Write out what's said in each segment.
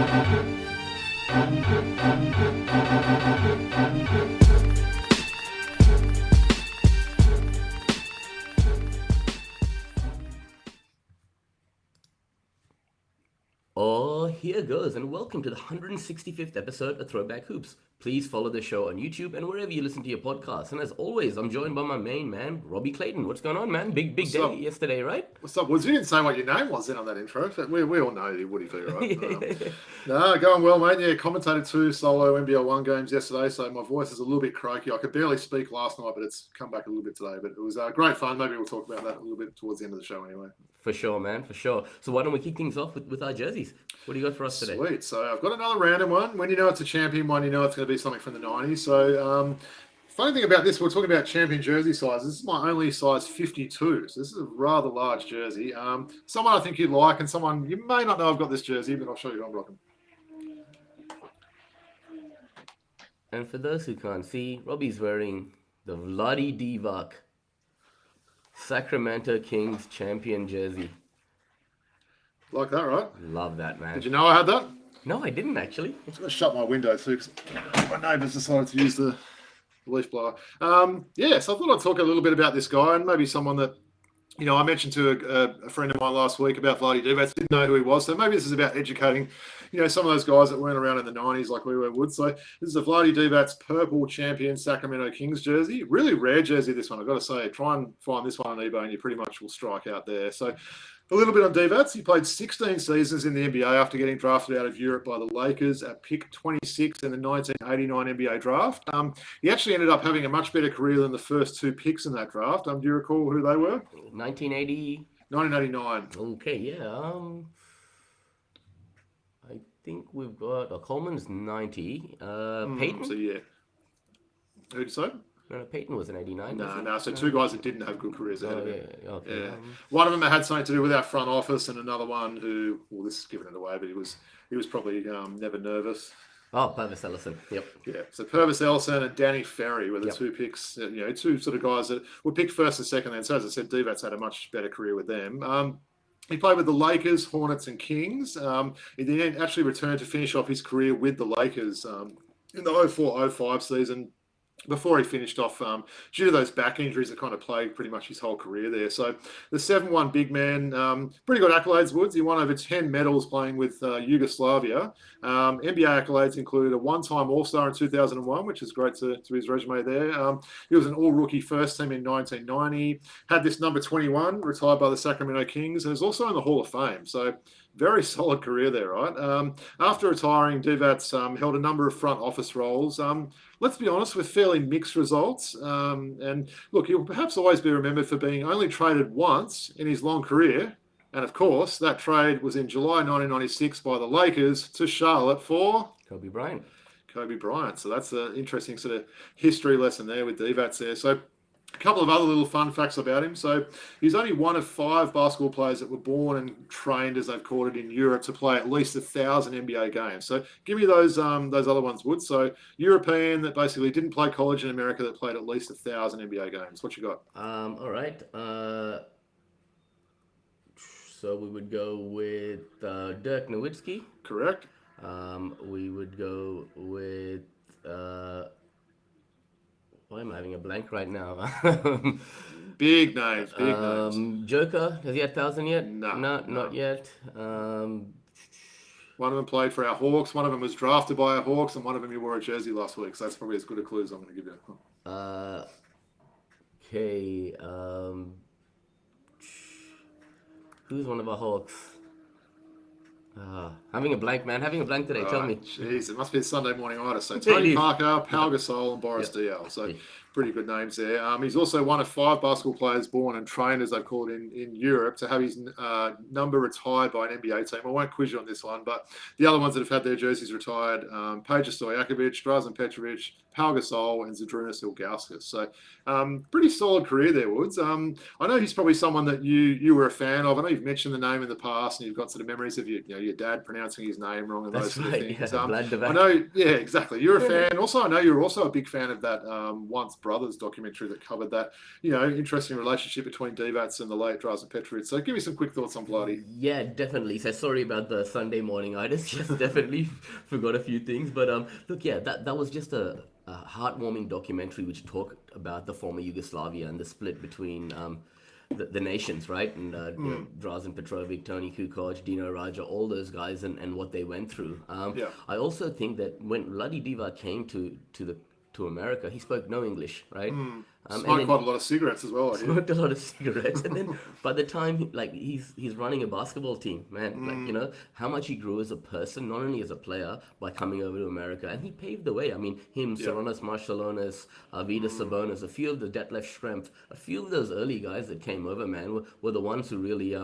Oh, here goes, and welcome to the 165th episode of Throwback Hoops. Please follow the show on YouTube and wherever you listen to your podcasts. And as always, I'm joined by my main man, Robbie Clayton. What's going on, man? Big day yesterday, right? What's up, Woods? You didn't say what your name was then on that intro. But we all know you, Woody Fee, right? No, going well, mate. Yeah, commentated 2 solo NBL 1 games yesterday, so my voice is a little bit croaky. I could barely speak last night, but it's come back a little bit today. But it was great fun. Maybe we'll talk about that a little bit towards the end of the show anyway. For sure, man, for sure. So why don't we kick things off with our jerseys? What do you got for us today? Sweet. So I've got another random one. When you know it's a champion one, you know it's going to be something from the 90s. So funny thing about this, we're talking about champion jersey sizes. This is my only size 52. So this is a rather large jersey. Someone I think you'd like and someone you may not know I've got this jersey, but I'll show you what I'm rocking. And for those who can't see, Robbie's wearing the Vlade Divac Sacramento Kings champion jersey. Like that, right? Love that, man. Did you know I had that? No, I didn't actually. I'm just going to shut my window too because my neighbours decided to use the leaf blower. So I thought I'd talk a little bit about this guy and maybe someone that, you know, I mentioned to a friend of mine last week about Vlade Divac. Didn't know who he was. So maybe this is about educating, you know, some of those guys that weren't around in the 90s like we were Wood. So this is a Vlade Divac's purple champion Sacramento Kings jersey. Really rare jersey, this one. I've got to say, try and find this one on eBay and you pretty much will strike out there. So a little bit on Divac. He played 16 seasons in the NBA after getting drafted out of Europe by the Lakers at pick 26 in the 1989 NBA draft. He actually ended up having a much better career than the first 2 picks in that draft. Do you recall who they were? 1989. Okay, yeah. I think we've got Coleman's 90. Peyton? So, yeah. Who'd you say? No, Peyton was an 89. No. So 2 guys that didn't have good careers ahead of him. Yeah, okay. Yeah. One of them had something to do with our front office, and another one who, well, this is giving it away, but he was probably never nervous. Oh, Purvis Ellison. Yep. Yeah. So Purvis Ellison and Danny Ferry were the 2 picks. You know, 2 sort of guys that were picked first and second. Then, so as I said, Divac's had a much better career with them. He played with the Lakers, Hornets, and Kings. He then actually returned to finish off his career with the Lakers in the 04-05 season, before he finished off due to those back injuries that kind of plagued pretty much his whole career there. So the 7'1" big man, pretty good accolades, Woods. He won over 10 medals playing with Yugoslavia. NBA accolades included a 1-time All-Star in 2001, which is great to his resume there. He was an all-rookie first team in 1990, had this number 21, retired by the Sacramento Kings, and is also in the Hall of Fame. So very solid career there, right? After retiring, Divac held a number of front office roles. Let's be honest, with fairly mixed results. And look, he'll perhaps always be remembered for being only traded once in his long career. And of course, that trade was in July 1996 by the Lakers to Charlotte for Kobe Bryant. So that's an interesting sort of history lesson there with Divac there. So a couple of other little fun facts about him. So he's only one of 5 basketball players that were born and trained, as they've called it, in Europe to play at least 1,000 NBA games. So give me those other ones, Wood. So European that basically didn't play college in America that played at least 1,000 NBA games. What you got? All right. So we would go with Dirk Nowitzki. Correct. We would go with... why am I having a blank right now? Big names. Joker, has he had 1,000 yet? No. Not yet. One of them played for our Hawks. One of them was drafted by our Hawks, and one of them he wore a jersey last week. So that's probably as good a clue as I'm going to give you. Okay. Who's one of our Hawks? Having a blank, man. Having a blank today. Tell me. Jeez, it must be a Sunday morning itis. So Tony Parker, Pau Gasol, and Boris Diaw. So pretty good names there. He's also one of 5 basketball players born and trained, as they've called it, in Europe, to have his number retired by an NBA team. I won't quiz you on this one, but the other ones that have had their jerseys retired, Peja Stojakovic, Drazen Petrovic, Pau Gasol, and Zydrunas Ilgauskas. So pretty solid career there, Woods. I know he's probably someone that you were a fan of. I know you've mentioned the name in the past, and you've got sort of memories of your dad pronouncing his name wrong and those sort of things. Yeah, I know, exactly. You're a fan. Also, I know you're also a big fan of that once Last Brothers documentary that covered that, interesting relationship between Divac and the late Drazen Petrovic. So give me some quick thoughts on Vlade. Yeah, definitely. So sorry about the Sunday morning itis. Just definitely forgot a few things. But look, yeah, that was just a heartwarming documentary which talked about the former Yugoslavia and the split between the nations, right? And Drazen Petrovic, Tony Kukoc, Dino Raja, all those guys and what they went through. I also think that when Vlade Divac came to America, he spoke no English, right? Smoked quite a lot of cigarettes as well. Smoked a lot of cigarettes, and then by the time he's running a basketball team, man, how much he grew as a person, not only as a player by coming over to America, and he paved the way. I mean, him, Sarunas Marshalonis, Arvydas Sabonis, a few of the Detlef Schrempf, a few of those early guys that came over, man, were the ones who really.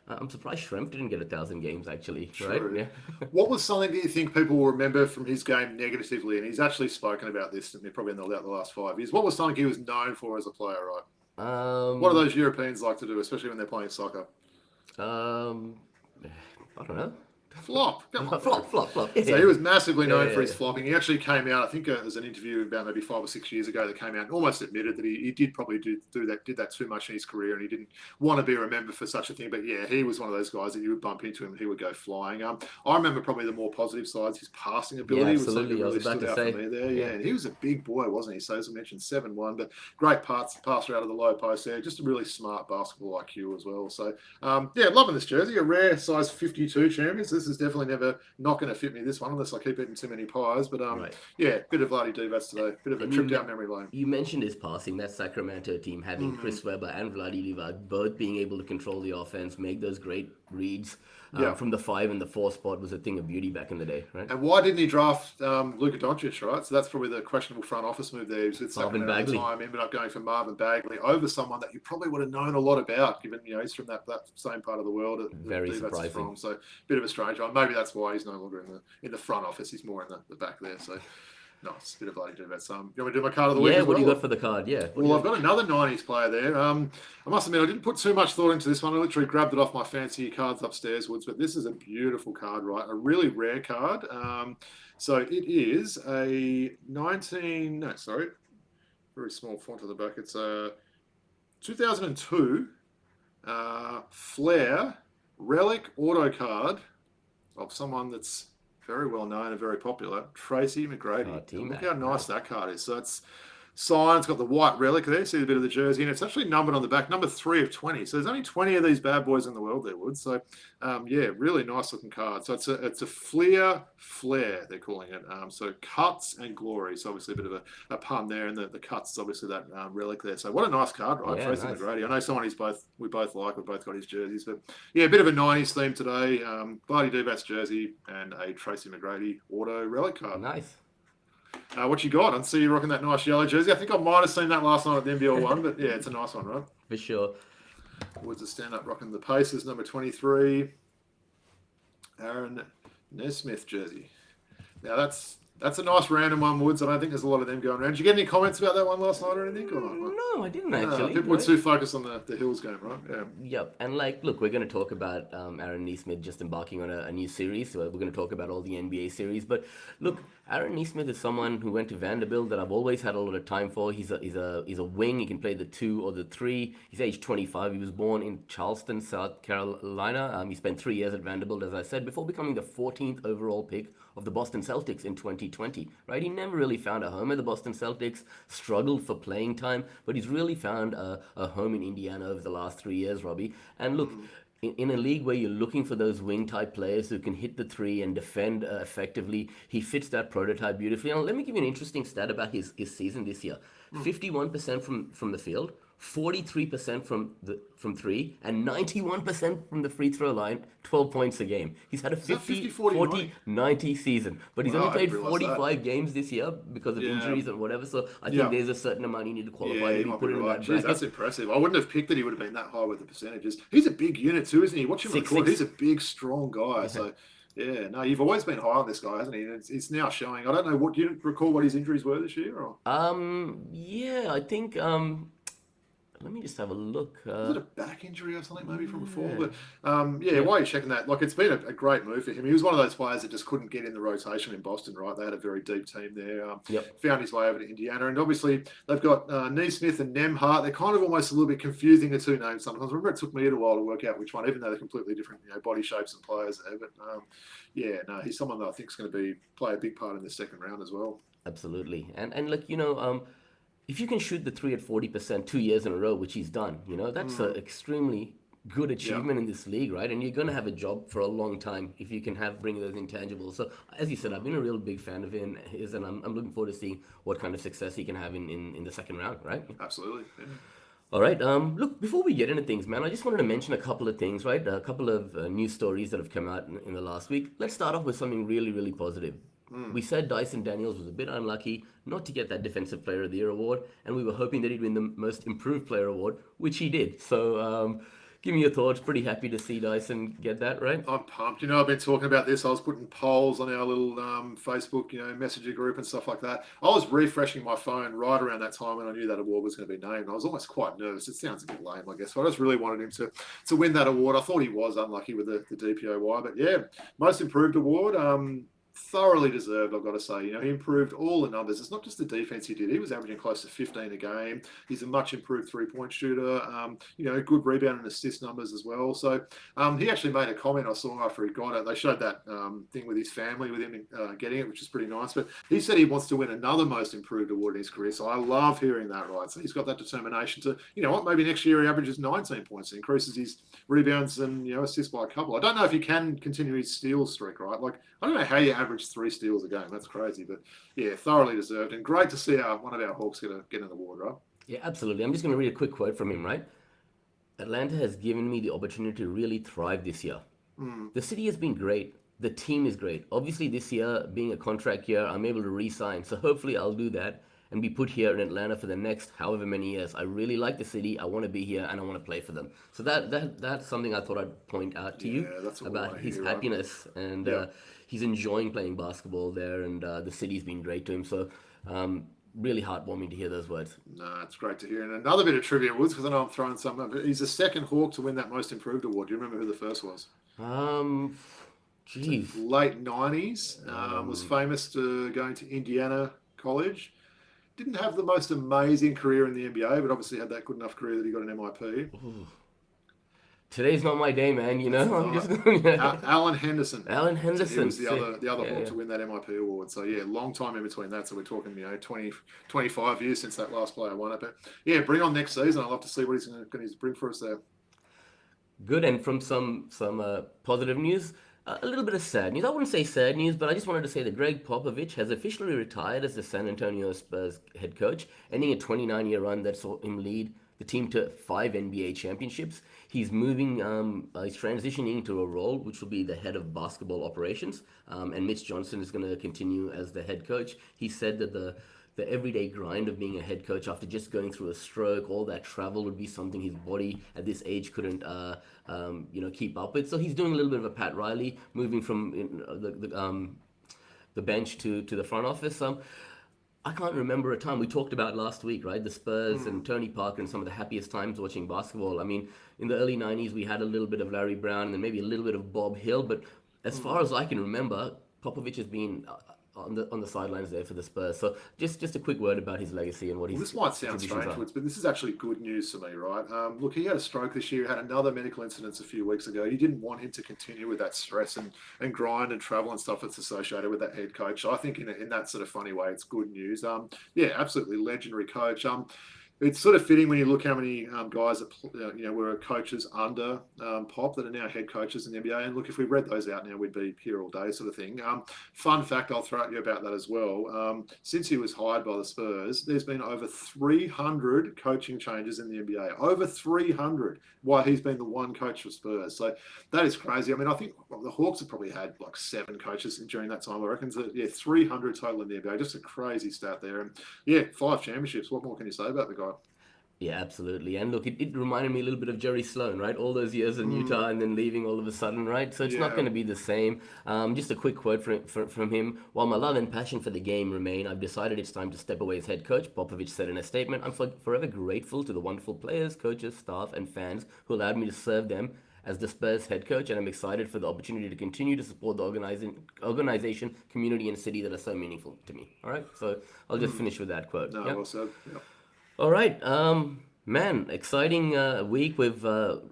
I'm surprised Schrempf didn't get 1,000 games, actually. Right? Yeah. What was something that you think people will remember from his game negatively? And he's actually spoken about this, probably in the last 5 years. What was something he was known for as a player, right? What do those Europeans like to do, especially when they're playing soccer? I don't know. Flop. Flop. Yeah. So he was massively known for his flopping. He actually came out, I think there's an interview about maybe 5 or 6 years ago that came out and almost admitted that he did probably did that too much in his career and he didn't want to be remembered for such a thing. But yeah, he was one of those guys that you would bump into him and he would go flying. I remember probably the more positive sides, his passing ability was something that really stood out for me there. Yeah, and he was a big boy, wasn't he? So as I mentioned, 7'1", but great passer out of the low post there. Just a really smart basketball IQ as well. So loving this jersey. A rare size 52 champion. So this is definitely never not going to fit me this one unless I keep eating too many pies. But bit of Vlade Divac today. Bit of a trip down memory lane. You mentioned his passing. That Sacramento team having Chris Webber and Vlade Divac both being able to control the offense, make those great reads from the 5 and the 4 spot was a thing of beauty back in the day, right? And why didn't he draft Luka Doncic, right? So that's probably the questionable front office move there. He was with Sacramento at the time, ended up going for Marvin Bagley over someone that you probably would have known a lot about, given he's from that same part of the world that Very surprising. From. So bit of a strange one. Maybe that's why he's no longer in the front office. He's more in the back there. So nice, bit of Vlade Divac. You want me to do my card of the week? Yeah, what do you got for the card? Yeah. Well, I've got another 90s player there. I must admit, I didn't put too much thought into this one. I literally grabbed it off my fancy cards upstairs, Woods. But this is a beautiful card, right? A really rare card. So it is a very small font on the back. It's a 2002 Flair Relic auto card of someone that's very well known and very popular, Tracy McGrady. Look how nice that card is. So it's signed, it's got the white relic there, see a bit of the jersey, and it's actually numbered on the back, number 3 of 20. So there's only 20 of these bad boys in the world there, Wood. So really nice looking card. So it's a Flair, they're calling it. So cuts and glory. So obviously a bit of a pun there, and the cuts is obviously that relic there. So what a nice card, right? Tracy McGrady. I know someone we both like, we've both got his jerseys, but yeah, a bit of a 90s theme today. Vlade Divac's jersey and a Tracy McGrady auto relic card. Nice. What you got? I see you rocking that nice yellow jersey. I think I might have seen that last night at the NBL one, but yeah, it's a nice one, right? For sure. Woods a stand-up rocking the Pacers, number 23. Aaron Nesmith jersey. Now that's a nice random one, Woods. I don't think there's a lot of them going around. Did you get any comments about that one last night or anything? Or not? No, I didn't actually. People were too focused on the Hills game, right? Yeah. Yep. And look, we're going to talk about Aaron Nesmith just embarking on a new series. So we're going to talk about all the NBA series. But look, Aaron Nesmith is someone who went to Vanderbilt that I've always had a lot of time for. He's a wing. He can play the 2 or the 3. He's age 25. He was born in Charleston, South Carolina. He spent 3 years at Vanderbilt, as I said, before becoming the 14th overall pick of the Boston Celtics in 2020, right? He never really found a home at the Boston Celtics, struggled for playing time, but he's really found a home in Indiana over the last 3 years, Robbie. And look, in a league where you're looking for those wing-type players who can hit the 3 and defend effectively, he fits that prototype beautifully. Now, let me give you an interesting stat about his season this year. 51% from the field, 43% from 3, and 91% from the free throw line, 12 points a game. He's had a 50-40-90 season, but he's only played 45 games this year because of injuries and whatever, so I think there's a certain amount you need to qualify to be put in that bracket. That's impressive. I wouldn't have picked that he would have been that high with the percentages. He's a big unit too, isn't he? Watch him record. He's a big, strong guy, so... Yeah, no, you've always been high on this guy, hasn't he? It's now showing. I don't know, do you recall what his injuries were this year? Or? Yeah, I think Let me just have a look. Was it a back injury or something maybe from before? Yeah. But why are you checking that? Like, it's been a great move for him. He was one of those players that just couldn't get in the rotation in Boston, right? They had a very deep team there. Found his way over to Indiana. And obviously, they've got Nesmith and Nemhart. They're kind of almost a little bit confusing, the two names sometimes. I remember it took me a while to work out which one, even though they're completely different body shapes and players there. But he's someone that I think is going to play a big part in the second round as well. Absolutely. And look, if you can shoot the three at 40% 2 years in a row, which he's done, that's an extremely good achievement in this league, right? And you're going to have a job for a long time if you can bring those intangibles. So, as you said, I've been a real big fan of him, and I'm looking forward to seeing what kind of success he can have in the second round, right? Absolutely. Yeah. All right. Look, before we get into things, man, I just wanted to mention a couple of things, right? A couple of news stories that have come out in the last week. Let's start off with something really, really positive. We said Dyson Daniels was a bit unlucky not to get that Defensive Player of the Year award, and we were hoping that he'd win the Most Improved Player award, which he did. So, give me your thoughts. Pretty happy to see Dyson get that, right? I'm pumped. I've been talking about this. I was putting polls on our little Facebook, messenger group and stuff like that. I was refreshing my phone right around that time when I knew that award was going to be named. I was almost quite nervous. It sounds a bit lame, I guess, but I just really wanted him to win that award. I thought he was unlucky with the DPOY, but yeah, Most Improved award. Thoroughly deserved, I've got to say. He improved all the numbers. It's not just the defense he did. He was averaging close to 15 a game. He's a much improved three-point shooter. Good rebound and assist numbers as well. So he actually made a comment I saw after he got it. They showed that thing with his family, with him getting it, which is pretty nice. But he said he wants to win another Most Improved award in his career. So I love hearing that, right? So he's got that determination to, maybe next year he averages 19 points, increases his rebounds and, assists by a couple. I don't know if he can continue his steals streak, right? Like, I don't know how you average 3 steals a game. That's crazy. But, yeah, thoroughly deserved. And great to see one of our Hawks get an award, right? Yeah, absolutely. I'm just going to read a quick quote from him, right? Atlanta has given me the opportunity to really thrive this year. The city has been great. The team is great. Obviously, this year, being a contract year, I'm able to re-sign. So hopefully I'll do that and be put here in Atlanta for the next however many years. I really like the city. I want to be here and I want to play for them. So that's something I thought I'd point out to you about his happiness and he's enjoying playing basketball there, and the city's been great to him. So really heartwarming to hear those words. No, it's great to hear. And another bit of trivia, Woods, because I know I'm throwing something up. He's the second Hawk to win that Most Improved award. Do you remember who the first was? Late 90s. Was famous to going to Indiana College. Didn't have the most amazing career in the NBA, but obviously had that good enough career that he got an MIP. Ooh. Today's not my day, man. I'm just Alan Henderson. Alan Henderson. He was the other Hawk to win that MIP award. So yeah, long time in between that. So we're talking 20, 25 years since that last player won it. But yeah, bring on next season. I'd love to see what he's going to bring for us there. Good. And from some positive news, a little bit of sad news. I wouldn't say sad news, but I just wanted to say that Gregg Popovich has officially retired as the San Antonio Spurs head coach, ending a 29-year run that saw him lead the team to 5 NBA championships. He's moving, he's transitioning into a role which will be the head of basketball operations, and Mitch Johnson is going to continue as the head coach. He said that the everyday grind of being a head coach after just going through a stroke, all that travel would be something his body at this age couldn't, keep up with. So he's doing a little bit of a Pat Riley, moving from the bench to the front office. I can't remember a time we talked about last week, right? The Spurs and Tony Parker and some of the happiest times watching basketball. I mean, in the early 90s, we had a little bit of Larry Brown and then maybe a little bit of Bob Hill. But as far as I can remember, Popovich has been on the sidelines there for the Spurs. So just a quick word about his legacy and what he's. This might sound strange, but this is actually good news for me, right? Look, he had a stroke this year. Had another medical incident a few weeks ago. You didn't want him to continue with that stress and grind and travel and stuff that's associated with that head coach. So I think in that sort of funny way, it's good news. Absolutely legendary coach. It's sort of fitting when you look how many guys that were coaches under Pop that are now head coaches in the NBA. And look, if we read those out now, we'd be here all day, sort of thing. Fun fact I'll throw at you about that as well. Since he was hired by the Spurs, there's been over 300 coaching changes in the NBA. Over 300 while he's been the one coach for Spurs. So that is crazy. I mean, I think the Hawks have probably had like 7 coaches during that time. I reckon. So, 300 total in the NBA. Just a crazy stat there. And 5 championships. What more can you say about the guy? Yeah, absolutely. And look, it reminded me a little bit of Jerry Sloan, right? All those years in Utah and then leaving all of a sudden, right? So it's not Yeah. going to be the same. Just a quick quote from him. While my love and passion for the game remain, I've decided it's time to step away as head coach, Popovich said in a statement. I'm forever grateful to the wonderful players, coaches, staff, and fans who allowed me to serve them as the Spurs head coach, and I'm excited for the opportunity to continue to support the organization, community, and city that are so meaningful to me. All right, so I'll just finish with that quote. No, Yeah. well said. Yeah. All right, man, exciting week with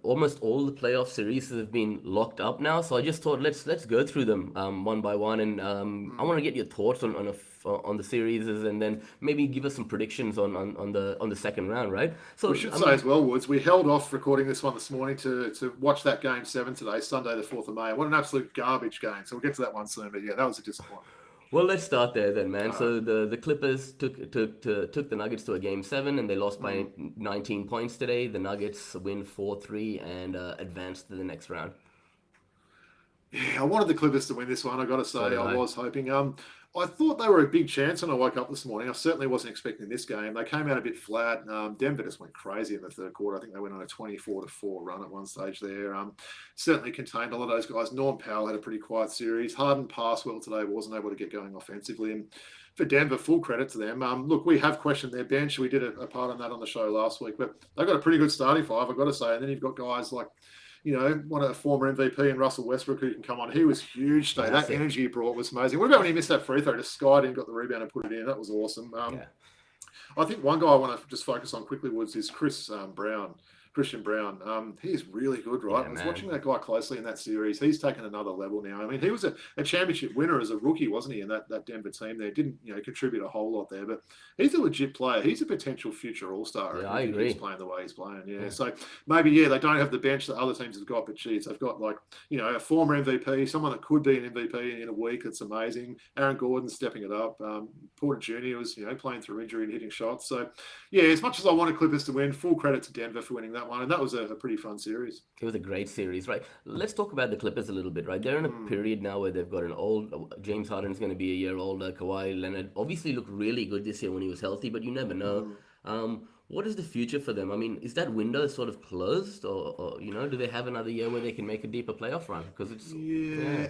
almost all the playoff series have been locked up now. So I just thought let's go through them one by one, and I want to get your thoughts on the series, and then maybe give us some predictions on the second round, right? We So should I say mean, as well, Woods, we held off recording this one this morning to watch that game 7 today, Sunday the 4th of May. What an absolute garbage game. So we'll get to that one soon. But yeah, that was a disappointment. well, let's start there then, man. Uh, So the Clippers took the Nuggets to a game seven, and they lost by 19 points today. The Nuggets win 4-3 and advance to the next round. Yeah, I wanted the Clippers to win this one. I got to say, So did I I. was hoping. I thought they were a big chance when I woke up this morning. I certainly wasn't expecting this game. They came out a bit flat. Denver just went crazy in the third quarter. I think they went on a 24-4 run at one stage there. Certainly contained a lot of those guys. Norm Powell had a pretty quiet series. Harden passed well today, but wasn't able to get going offensively. And for Denver, full credit to them. Look, we have questioned their bench. We did a part on that on the show last week, but they've got a pretty good starting five, I've got to say. And then you've got guys like one of the former MVP and Russell Westbrook who can come on. He was huge today. That Massive. energy he brought was amazing. What about when he missed that free throw? Just skied in, got the rebound and put it in. That was awesome. Yeah. I think one guy I want to just focus on quickly is Christian Brown. He's really good, right? Yeah, I was man. watching that guy closely in that series. He's taken another level now. I mean, he was a championship winner as a rookie, wasn't he, in that Denver team there? Didn't, contribute a whole lot there, but he's a legit player. He's a potential future all-star. Yeah, I if he keeps agree. playing the way he's playing. Yeah. So maybe, they don't have the bench that other teams have got, but geez, they've got a former MVP, someone that could be an MVP in a week. That's amazing. Aaron Gordon stepping it up. Porter Jr. was, playing through injury and hitting shots. So, yeah, as much as I wanted Clippers to win, full credit to Denver for winning that one. And that was a pretty fun series. It was a great series, right? Let's talk about the Clippers a little bit, right? They're in a period now where they've got an old James Harden's going to be a year older. Kawhi Leonard obviously looked really good this year when he was healthy, but you never know. What is the future for them? I mean, is that window sort of closed, or do they have another year where they can make a deeper playoff run? Because it's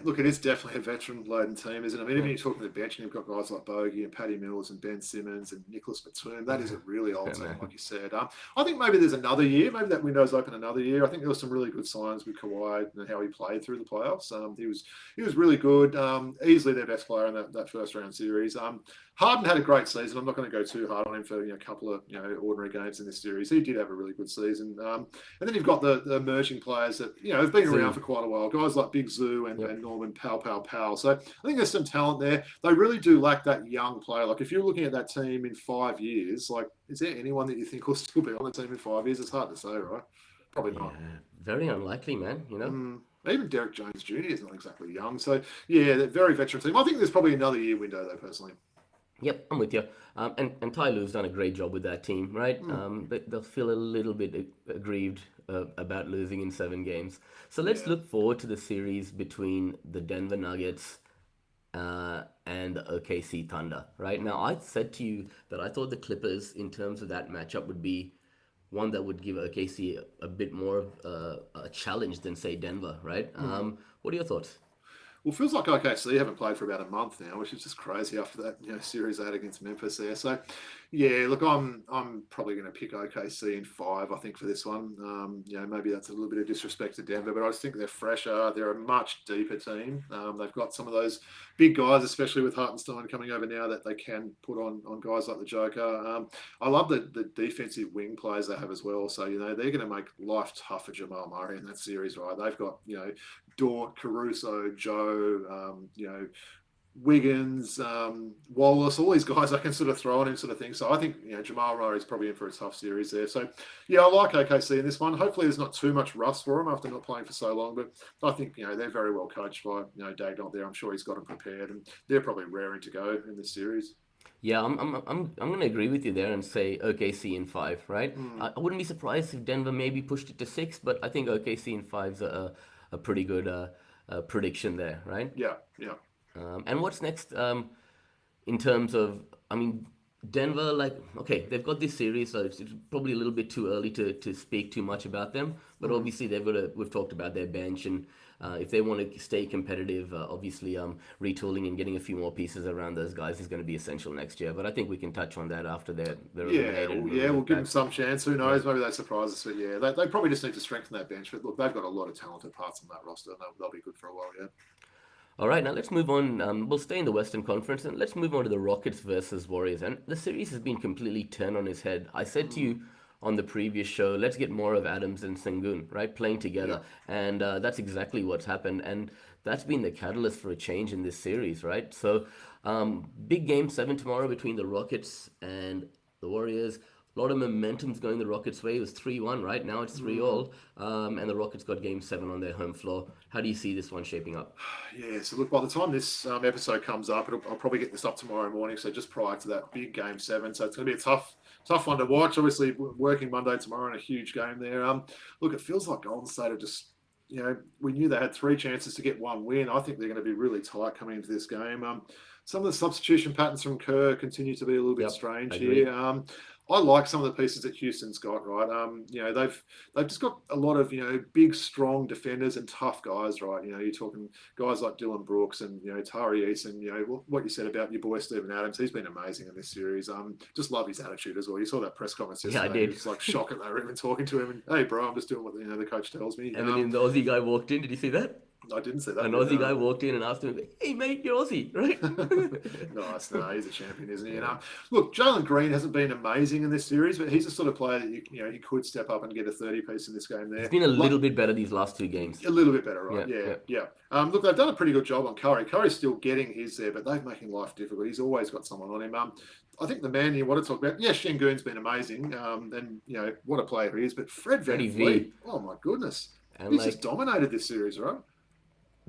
Look, it is definitely a veteran-laden team, isn't it? I mean, even you're talking to the bench, and you've got guys like Bogey and Patty Mills and Ben Simmons and Nicholas Batum. That is a really old team, like you said. I think maybe there's another year. Maybe that window's open another year. I think there were some really good signs with Kawhi and how he played through the playoffs. He was really good. Easily their best player in that first round series. Harden had a great season. I'm not going to go too hard on him for a couple of ordinary games in this series. He did have a really good season. And then you've got the emerging players that have been around for quite a while. Guys like Big Zoo and Norman Powell. So I think there's some talent there. They really do lack that young player. Like if you're looking at that team in 5 years, like is there anyone that you think will still be on the team in 5 years? It's hard to say, right? Probably not. very unlikely, man. Even Derek Jones Jr. is not exactly young. So yeah, they're a very veteran team. I think there's probably another year window though, personally. Yep, I'm with you. And Ty Lue's done a great job with that team, right? They'll feel a little bit aggrieved about losing in 7 games. So let's look forward to the series between the Denver Nuggets and the OKC Thunder, right? Now, I said to you that I thought the Clippers, in terms of that matchup, would be one that would give OKC a bit more of a challenge than, say, Denver, right? What are your thoughts? Well, it feels like OKC haven't played for about a month now, which is just crazy after that series they had against Memphis there. So, yeah, look, I'm probably going to pick OKC in 5. I think for this one, maybe that's a little bit of disrespect to Denver, but I just think they're fresher. They're a much deeper team. They've got some of those big guys, especially with Hartenstein coming over now, that they can put on guys like the Joker. I love the defensive wing players they have as well. So they're going to make life tough for Jamal Murray in that series, right? They've got Dort, Caruso, Joe, Wiggins, Wallace, all these guys I can sort of throw on him sort of thing. So I think, Jamal Murray's probably in for a tough series there. So, yeah, I like OKC in this one. Hopefully there's not too much rust for them after not playing for so long. But I think, they're very well coached by, Dagnall there. I'm sure he's got them prepared. And they're probably raring to go in this series. Yeah, I'm going to agree with you there and say OKC in 5, right? I wouldn't be surprised if Denver maybe pushed it to 6, but I think OKC in 5's a pretty good prediction there, right? Yeah. And what's next in terms of, I mean, Denver, okay, they've got this series, so it's probably a little bit too early to speak too much about them. But obviously, we've talked about their bench, and if they want to stay competitive, obviously, retooling and getting a few more pieces around those guys is going to be essential next year. But I think we can touch on that after they're eliminated. We'll give them some chance. Who knows? Maybe they surprise us. But yeah, they probably just need to strengthen that bench. But look, they've got a lot of talented parts on that roster, and they'll be good for a while. Yeah. All right, now let's move on. We'll stay in the Western Conference and let's move on to the Rockets versus Warriors. And the series has been completely turned on its head. I said to you on the previous show, let's get more of Adams and Sengun, right, playing together. Yeah. And that's exactly what's happened. And that's been the catalyst for a change in this series, right? So, big game 7 tomorrow between the Rockets and the Warriors. A lot of momentum's going the Rockets' way. It was 3-1, right? Now it's 3-all. And the Rockets got game 7 on their home floor. How do you see this one shaping up? Yeah, so look, by the time this episode comes up, I'll probably get this up tomorrow morning. So just prior to that big game 7. So it's going to be a tough one to watch. Obviously, working Monday tomorrow and a huge game there. Look, it feels like Golden State have just, we knew they had 3 chances to get 1 win. I think they're going to be really tight coming into this game. Some of the substitution patterns from Kerr continue to be a little bit strange here. I like some of the pieces that Houston's got, right? They've just got a lot of, big, strong defenders and tough guys, right? You're talking guys like Dylan Brooks and, Tari Eason, what you said about your boy Steven Adams. He's been amazing in this series. Just love his attitude as well. You saw that press conference yesterday. Yeah, I did. He was like shocking. They were even talking to him and, hey, bro, I'm just doing what the coach tells me. And then the Aussie guy walked in. Did you see that? I didn't see that. An Aussie guy walked in and asked him, hey, mate, you're Aussie, right? Nice. No, he's a champion, isn't he? And, look, Jalen Green hasn't been amazing in this series, but he's the sort of player that, he could step up and get a 30-piece in this game there. He's been a little bit better these last 2 games. A little bit better, right? Yeah. Look, they've done a pretty good job on Curry. Curry's still getting his there, but they're making life difficult. He's always got someone on him. I think the man you want to talk about, Şengün's been amazing, and, what a player he is, but Fred VanVleet, oh, my goodness. And he's just dominated this series, right?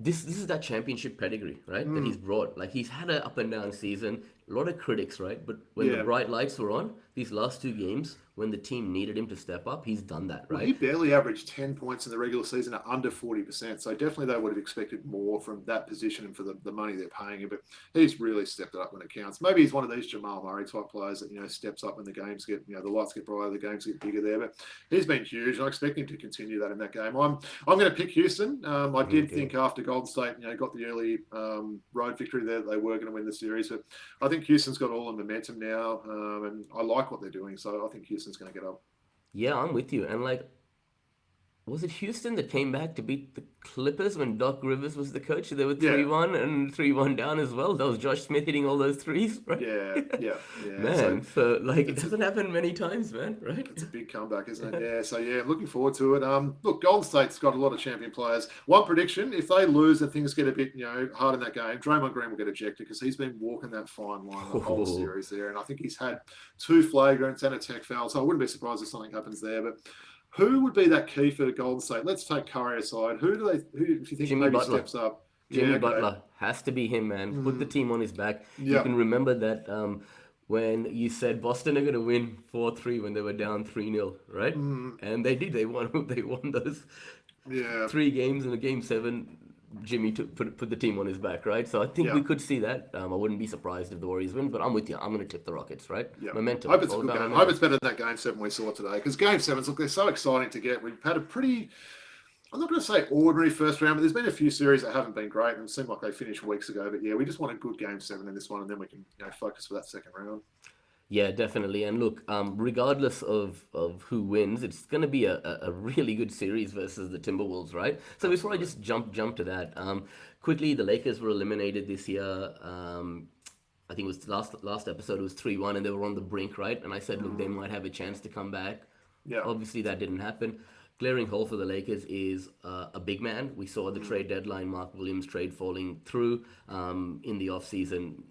This is that championship pedigree, right? That he's brought. Like, he's had an up and down season. A lot of critics, right? But when the bright lights were on, these last 2 games, when the team needed him to step up, he's done that, right? Well, he barely averaged 10 points in the regular season at under 40%. So definitely they would have expected more from that position and for the money they're paying him. But he's really stepped it up when it counts. Maybe he's one of these Jamal Murray type players that, steps up when the games get, the lights get brighter, the games get bigger there. But he's been huge. I expect him to continue that in that game. I'm going to pick Houston. I did think after Golden State, got the early road victory there that they were going to win the series. But I think Houston's got all the momentum now, and I like what they're doing. So I think Houston's going to get up. Yeah, I'm with you. And was it Houston that came back to beat the Clippers when Doc Rivers was the coach? They were 3-1 and 3-1 down as well. That was Josh Smith hitting all those threes, right? Yeah. Man, so it doesn't happen many times, man, right? It's a big comeback, isn't it? Yeah, so I'm looking forward to it. Look, Golden State's got a lot of champion players. One prediction, if they lose and things get a bit, hard in that game, Draymond Green will get ejected because he's been walking that fine line the whole series there. And I think he's had 2 flagrants and a tech foul, so I wouldn't be surprised if something happens there. But who would be that key for Golden State? Let's take Curry aside. Who do you think Jimmy maybe Butler steps up? Jimmy Butler has to be him, man. Put the team on his back. You can remember that when you said Boston are going to win 4-3 when they were down 3-0, right? And they did. They won those 3 games in a game 7. Jimmy put the team on his back, right? So I think we could see that. I wouldn't be surprised if the Warriors win, but I'm with you. I'm going to tip the Rockets, right? Yeah. Momentum. I hope it's a good game. I hope it's better than that game 7 we saw today, because game 7s, look, they're so exciting to get. We've had a pretty, I'm not going to say ordinary first round, but there's been a few series that haven't been great, and it seemed like they finished weeks ago. But we just want a good game 7 in this one, and then we can focus for that second round. Yeah, definitely. And look, regardless of who wins, it's going to be a really good series versus the Timberwolves, right? So before I just jump to that, quickly, the Lakers were eliminated this year. I think it was last episode, it was 3-1, and they were on the brink, right? And I said, look, they might have a chance to come back. Yeah. Obviously, that didn't happen. Glaring hole for the Lakers is a big man. We saw the trade deadline, Mark Williams trade falling through in the offseason.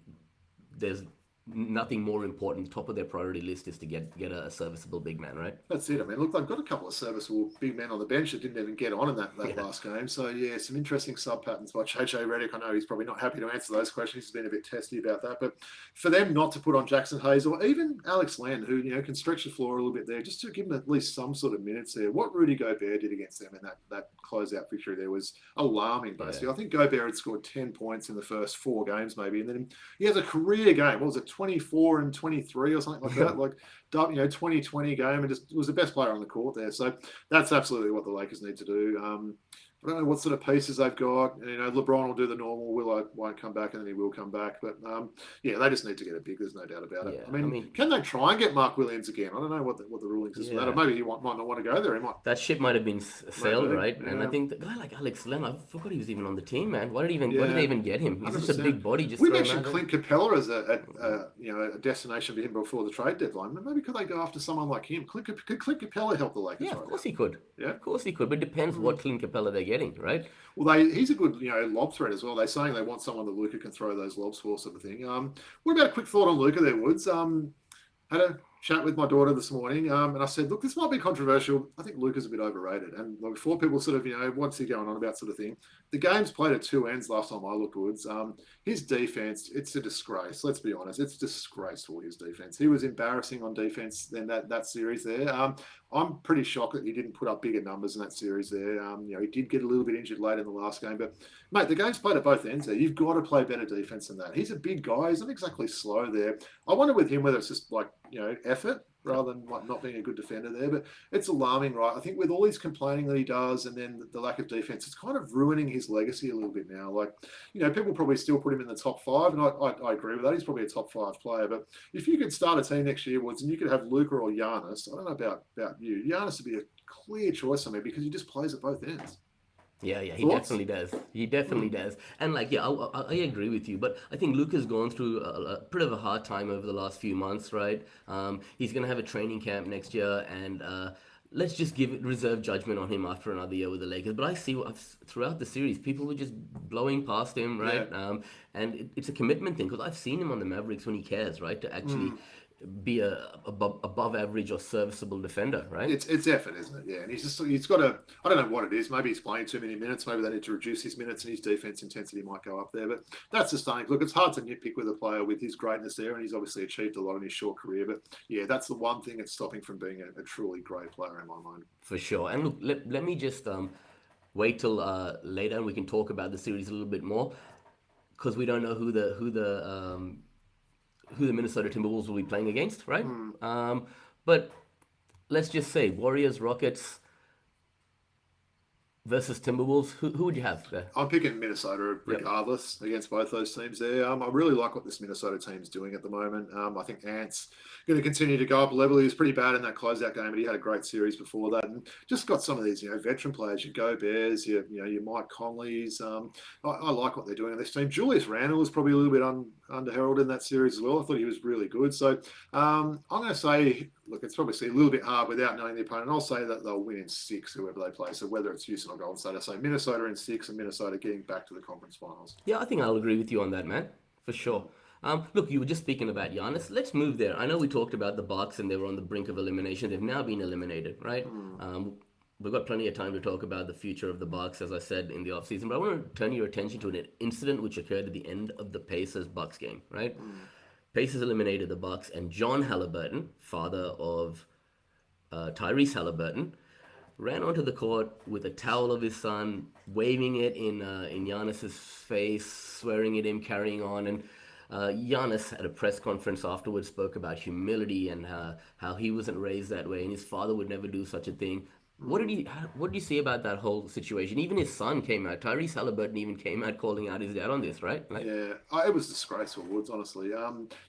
There's nothing more important. Top of their priority list is to get a serviceable big man, right? That's it. I mean, look, they've got a couple of serviceable big men on the bench that didn't even get on in that last game. So, some interesting sub patterns by JJ Redick. I know he's probably not happy to answer those questions. He's been a bit testy about that. But for them not to put on Jackson Hayes or even Alex Len, who, can stretch the floor a little bit there, just to give them at least some sort of minutes there. What Rudy Gobert did against them in that closeout victory there was alarming, basically. I think Gobert had scored 10 points in the first 4 games, maybe. And then he has a career game. What was it, 24 and 23 or something like that. Like, 20-20 game, and just was the best player on the court there. So that's absolutely what the Lakers need to do. I don't know what sort of pieces they've got. LeBron will do the normal. Won't come back, and then he will come back. But they just need to get it big. There's no doubt about it. I mean, can they try and get Mark Williams again? I don't know what the rulings is for that. Or maybe he might not want to go there. That ship might have been sailed, right? Yeah. And I think the guy like Alex Len, I forgot he was even on the team, man. Why did they even get him? He's 100%. Just a big body. We mentioned Clint Capella as a destination for him before the trade deadline. Maybe could they go after someone like him? Could Clint Capella help the Lakers? Yeah, of course he could. Yeah, of course he could. But it depends what Clint Capella they're getting, right? Well, he's a good, lob threat as well. They're saying they want someone that Luka can throw those lobs for, sort of thing. What about a quick thought on Luka there, Woods? Had a chat with my daughter this morning, and I said, look, this might be controversial. I think Luka's a bit overrated. And before people sort of, what's he going on about, sort of thing, the game's played at two ends last time I looked, Woods. His defense, it's a disgrace. Let's be honest. It's disgraceful, his defense. He was embarrassing on defense than that series there. I'm pretty shocked that he didn't put up bigger numbers in that series there. He did get a little bit injured late in the last game, but mate, the game's played at both ends there. You've got to play better defense than that. He's a big guy. He's not exactly slow there. I wonder with him whether it's just like, effort rather than like not being a good defender there, but it's alarming, right? I think with all his complaining that he does and then the lack of defense, it's kind of ruining his legacy a little bit now. Like, people probably still put him in the top five, and I agree with that. He's probably a top five player, but if you could start a team next year, Woods, and you could have Luka or Giannis, I don't know about you. Giannis would be a clear choice for me because he just plays at both ends. Yeah, he definitely does. He definitely does. And I agree with you, but I think Luka's gone through a bit of a hard time over the last few months, right? He's going to have a training camp next year, and let's just reserve judgment on him after another year with the Lakers. But I see throughout the series, people were just blowing past him, right? Yeah. And it's a commitment thing, because I've seen him on the Mavericks when he cares, right? To actually be a above average or serviceable defender, right? It's effort, isn't it? Yeah, and he's got a, I don't know what it is. Maybe he's playing too many minutes. Maybe they need to reduce his minutes, and his defense intensity might go up there. But that's the thing. Look, it's hard to nitpick with a player with his greatness there, and he's obviously achieved a lot in his short career. But yeah, that's the one thing that's stopping from being a truly great player in my mind. For sure. And look, let me just wait till later, and we can talk about the series a little bit more, because we don't know who the Minnesota Timberwolves will be playing against, right? But let's just say Warriors, Rockets versus Timberwolves. Who would you have there? I'm picking Minnesota regardless against both those teams there. I really like what this Minnesota team's doing at the moment. I think Ant's going to continue to go up a level. He was pretty bad in that closeout game, but he had a great series before that. And just got some of these, veteran players, your Goberts, your Mike Conleys. I like what they're doing in this team. Julius Randle was probably a little bit underheralded in that series as well. I thought he was really good. So I'm going to say, look, it's probably a little bit hard without knowing the opponent. I'll say that they'll win in 6, whoever they play. So whether it's Houston or Golden State, I say Minnesota in 6 and Minnesota getting back to the conference finals. Yeah, I think I'll agree with you on that, man, for sure. Look, you were just speaking about Giannis. Let's move there. I know we talked about the Bucks and they were on the brink of elimination. They've now been eliminated, right? We've got plenty of time to talk about the future of the Bucks, as I said, in the offseason. But I want to turn your attention to an incident which occurred at the end of the Pacers-Bucks game, right? Pacers eliminated the Bucks, and John Halliburton, father of Tyrese Halliburton, ran onto the court with a towel of his son, waving it in Giannis's face, swearing at him, carrying on. And Giannis at a press conference afterwards spoke about humility and how he wasn't raised that way, and his father would never do such a thing. What did you say about that whole situation? Even his son came out. Tyrese Halliburton even came out calling out his dad on this, right? Yeah, it was disgraceful, Woods, honestly.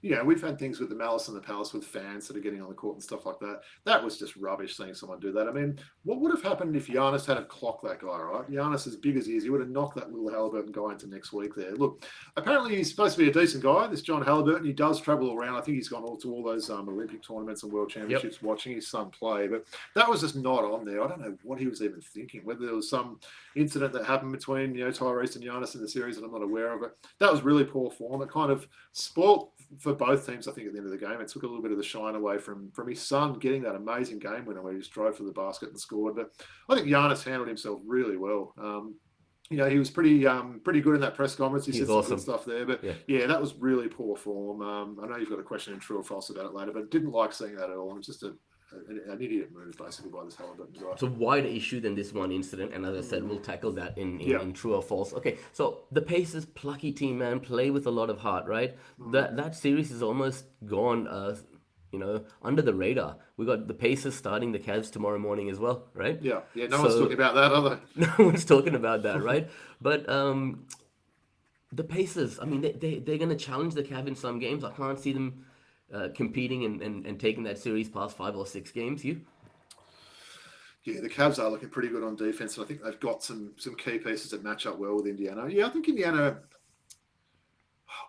We've had things with the Malice in the Palace with fans that are getting on the court and stuff like that. That was just rubbish seeing someone do that. I mean, what would have happened if Giannis had clocked that guy, right? Giannis, as big as he is, he would have knocked that little Halliburton guy into next week there. Look, apparently he's supposed to be a decent guy, this John Halliburton. He does travel around. I think he's gone to all those Olympic tournaments and World Championships watching his son play. But that was just not on there. I don't know what he was even thinking, whether there was some incident that happened between Tyrese and Giannis in the series that I'm not aware of. But that was really poor form. It kind of spoilt for both teams, I think, at the end of the game. It took a little bit of the shine away from his son getting that amazing game winner where he just drove for the basket and scored. But I think Giannis handled himself really well. He was pretty good in that press conference. He said some good stuff there. But yeah, that was really poor form. I know you've got a question in true or false about it later, but didn't like seeing that at all. It's just an idiot move, basically, by this Halliburton guy. It's a wider issue than this one incident, and as I said, we'll tackle that in true or false. Okay, so the Pacers, plucky team, man, play with a lot of heart, right? That series is almost gone, under the radar. We got the Pacers starting the Cavs tomorrow morning as well, right? Yeah. No one's talking about that, are they? No one's talking about that, right? But the Pacers, I mean, they're going to challenge the Cavs in some games. I can't see them competing and taking that series past 5 or 6 games. You? Yeah, the Cavs are looking pretty good on defense, and I think they've got some key pieces that match up well with Indiana. Yeah, I think Indiana,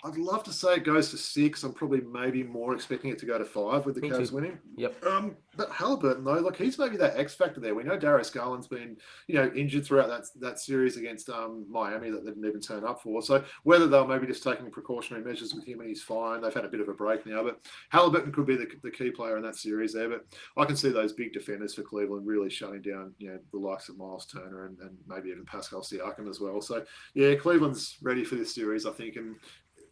I'd love to say it goes to 6. I'm probably maybe more expecting it to go to 5 with the Cavs winning. Yep. But Halliburton, though, like he's maybe that X factor there. We know Darius Garland's been, injured throughout that series against Miami that they didn't even turn up for. So whether they're maybe just taking precautionary measures with him and he's fine, they've had a bit of a break now. But Halliburton could be the key player in that series there. But I can see those big defenders for Cleveland really shutting down, the likes of Miles Turner and maybe even Pascal Siakam as well. So yeah, Cleveland's ready for this series, I think, and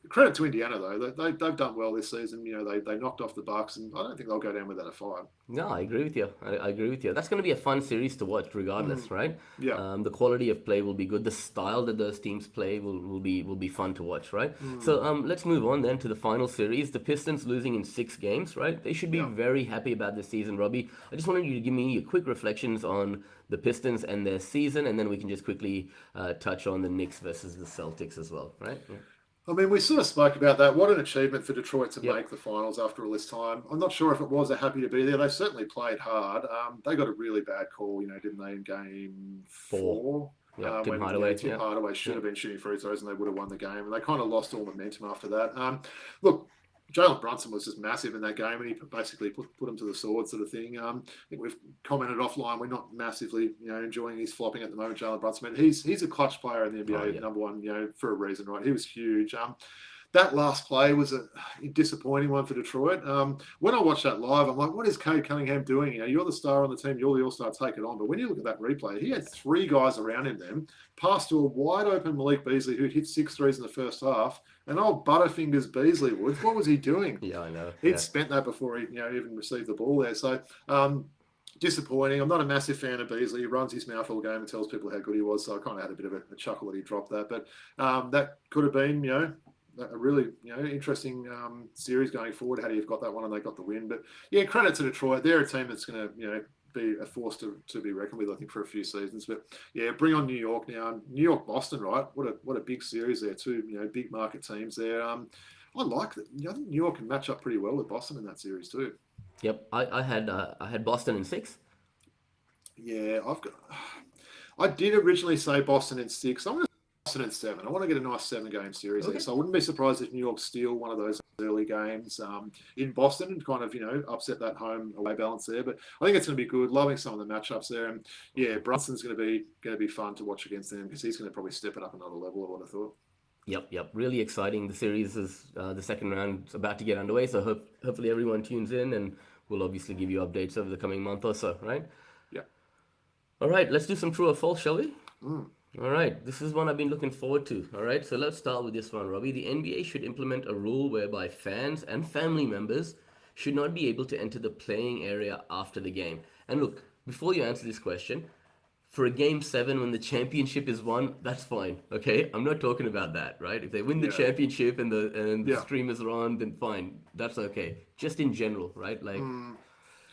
credit to Indiana though; they've done well this season. They knocked off the Bucks, and I don't think they'll go down with that at 5. No, I agree with you. I agree with you. That's going to be a fun series to watch, regardless, right? Yeah. The quality of play will be good. The style that those teams play will be fun to watch, right? So let's move on then to the final series. The Pistons losing in 6 games, right? They should be very happy about this season, Robbie. I just wanted you to give me your quick reflections on the Pistons and their season, and then we can just quickly touch on the Knicks versus the Celtics as well, right? Yeah. I mean, we sort of spoke about that. What an achievement for Detroit to make the finals after all this time. I'm not sure if it was they're happy to be there. They certainly played hard. They got a really bad call, didn't they, in game 4? Yeah, Tim Hardaway should have been shooting free throws and they would have won the game. And they kind of lost all momentum after that. Look, Jalen Brunson was just massive in that game, and he basically put him to the sword, sort of thing. I think we've commented offline. We're not massively, enjoying his flopping at the moment. Jalen Brunson, but he's a clutch player in the NBA, number one, for a reason, right? He was huge. That last play was a disappointing one for Detroit. When I watched that live, I'm like, what is Cade Cunningham doing? You're the star on the team. You're the all-star. Take it on. But when you look at that replay, he had 3 guys around him then, passed to a wide-open Malik Beasley who'd hit 6 threes in the first half. And old Butterfingers Beasley Woods, what was he doing? Yeah, I know. He'd spent that before he even received the ball there. So disappointing. I'm not a massive fan of Beasley. He runs his mouth all game and tells people how good he was. So I kind of had a bit of a chuckle that he dropped that. But that could have been, a really interesting series going forward had he have got that one and they got the win. But yeah, credit to Detroit. They're a team that's going to be a force to be reckoned with, I think, for a few seasons. But yeah, bring on New York now. New York Boston, right? What a big series there too. Big market teams there. I like that. I think New York can match up pretty well with Boston in that series too. Yep, I had Boston in 6. Yeah, I did originally say Boston in 6. I'm going to Boston in 7. I want to get a nice 7-game series there. So I wouldn't be surprised if New York steal one of those early games in Boston and kind of, upset that home away balance there. But I think it's going to be good. Loving some of the matchups there. And yeah, Brunson's going to be fun to watch against them because he's going to probably step it up another level, I would have thought. Yep. Really exciting. The series is the second round is about to get underway. So hopefully everyone tunes in, and we'll obviously give you updates over the coming month or so, right? Yeah. All right, let's do some true or false, shall we? All right, this is one I've been looking forward to. All right, so let's start with this one, Robbie. The NBA should implement a rule whereby fans and family members should not be able to enter the playing area after the game. And look, before you answer this question, for a game 7 when the championship is won, that's fine, okay? I'm not talking about that, right? If they win the championship and the streamers are on, then fine, that's okay. Just in general, right? Like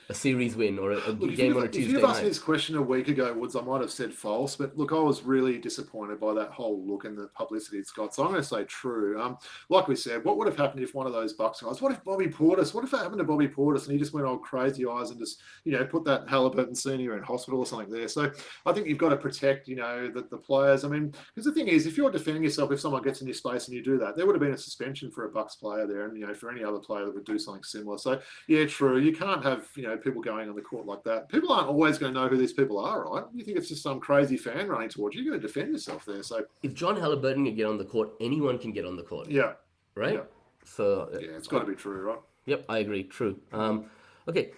a series win or a game on a Tuesday night. If you'd asked me this question a week ago, Woods, I might have said false. But look, I was really disappointed by that whole look and the publicity it's got. So I'm going to say true. Like we said, what would have happened if one of those Bucks guys? What if Bobby Portis? What if that happened to Bobby Portis and he just went all crazy eyes and just put that Halliburton senior in hospital or something there? So I think you've got to protect the players. I mean, because the thing is, if you're defending yourself, if someone gets in your space and you do that, there would have been a suspension for a Bucks player there, and for any other player that would do something similar. So yeah, true. You can't have people going on the court like that. People aren't always going to know who these people are, right? You think it's just some crazy fan running towards you. You're going to defend yourself there. So if John Halliburton can get on the court, anyone can get on the court. Yeah. Right? Yeah. So yeah, it's got to be true, right? Yep, I agree. True. Okay.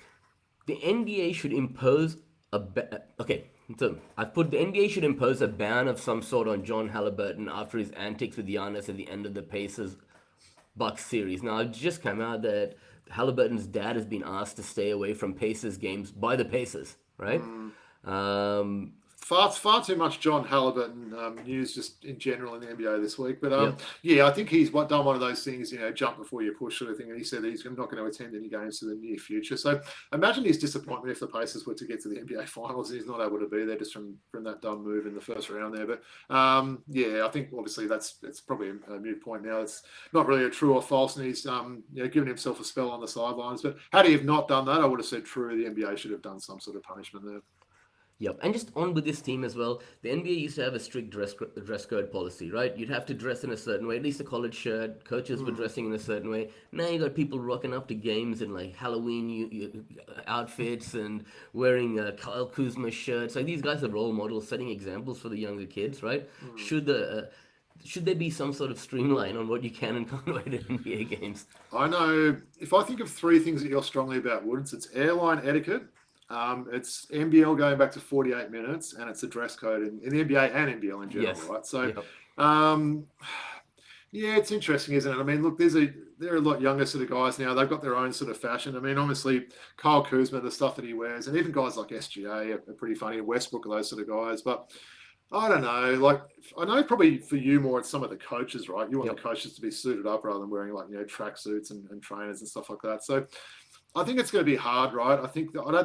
The NBA should impose so I've put the NBA should impose a ban of some sort on John Halliburton after his antics with Giannis at the end of the Pacers Bucks series. Now, it just came out that Halliburton's dad has been asked to stay away from Pacers games by the Pacers, right? Um, Far too much John Halliburton news just in general in the NBA this week. But Yep. yeah, I think he's done one of those things, jump before you push sort of thing. And he said that he's not going to attend any games for the near future. So imagine his disappointment if the Pacers were to get to the NBA Finals and he's not able to be there just from that dumb move in the first round there. But yeah, I think obviously it's probably a moot point now. It's not really a true or false, and he's given himself a spell on the sidelines. But had he have not done that, I would have said true. The NBA should have done some sort of punishment there. Yep, and just on with this team as well. The NBA used to have a strict dress code policy, right? You'd have to dress in a certain way. At least a college shirt. Coaches were dressing in a certain way. Now you got people rocking up to games in like Halloween outfits and wearing Kyle Kuzma shirts. Like these guys are role models, setting examples for the younger kids, right? Should there be some sort of streamline on what you can and can't wear to NBA games? I know. If I think of three things that you're strongly about, Woods, it's airline etiquette. It's NBL going back to 48 minutes, and it's a dress code in the NBA and NBL in general, right? So, yeah, it's interesting, isn't it? I mean, look, they're a lot younger sort of guys now. They've got their own sort of fashion. I mean, obviously, Kyle Kuzma, the stuff that he wears, and even guys like SGA are pretty funny. Westbrook are those sort of guys, but I don't know. Like, I know probably for you more, it's some of the coaches, right? You want the coaches to be suited up rather than wearing like track suits and trainers and stuff like that. So I think it's going to be hard, right? I don't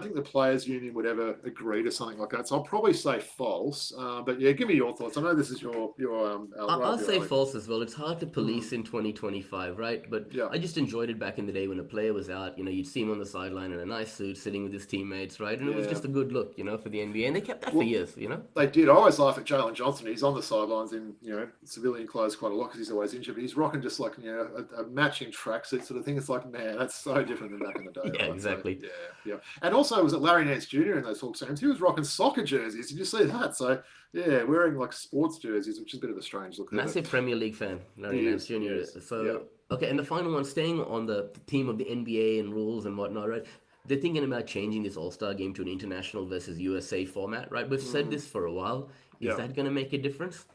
think the players' union would ever agree to something like that. So I'll probably say false. But yeah, give me your thoughts. I know this is your I'll say false as well. It's hard to police in 2025, right? But I just enjoyed it back in the day when a player was out. You'd see him on the sideline in a nice suit, sitting with his teammates, right? And it was just a good look, for the NBA. And they kept that for years, They did. I always laugh at Jalen Johnson. He's on the sidelines in civilian clothes quite a lot because he's always injured. But he's rocking just like a matching tracksuit sort of thing. It's like, man, that's so different than back in the day. Yeah, right? exactly. So, yeah. And also, was it Larry Nance Jr. in those Hawks games? He was rocking soccer jerseys. Did you see that? So, yeah, wearing like sports jerseys, which is a bit of a strange look. Massive Premier League fan, Larry Nance Jr. Yes. So, okay, and the final one, staying on the theme of the NBA and rules and whatnot, right? They're thinking about changing this All-Star game to an international versus USA format, right? We've said this for a while. Is that going to make a difference?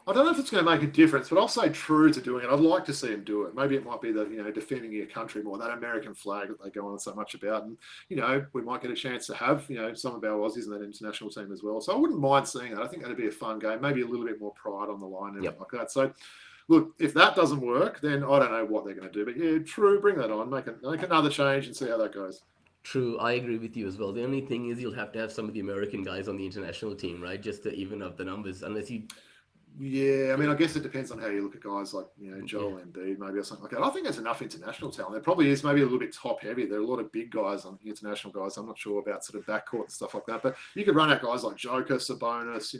I don't know if it's going to make a difference, but I'll say true to doing it. I'd like to see him do it. Maybe it might be the defending your country more, that American flag that they go on so much about, and we might get a chance to have some of our Aussies in that international team as well. So I wouldn't mind seeing that. I think that'd be a fun game, maybe a little bit more pride on the line and like that. So look, if that doesn't work, then I don't know what they're going to do. But yeah, true, bring that on, make another change and see how that goes. True, I agree with you as well. The only thing is you'll have to have some of the American guys on the international team, right? Just to even up the numbers, unless you. Yeah, I mean, I guess it depends on how you look at guys like, Joel Embiid, maybe, or something like that. I think there's enough international talent. There probably is maybe a little bit top heavy. There are a lot of big guys on international guys. I'm not sure about sort of backcourt and stuff like that. But you could run out guys like Joker, Sabonis,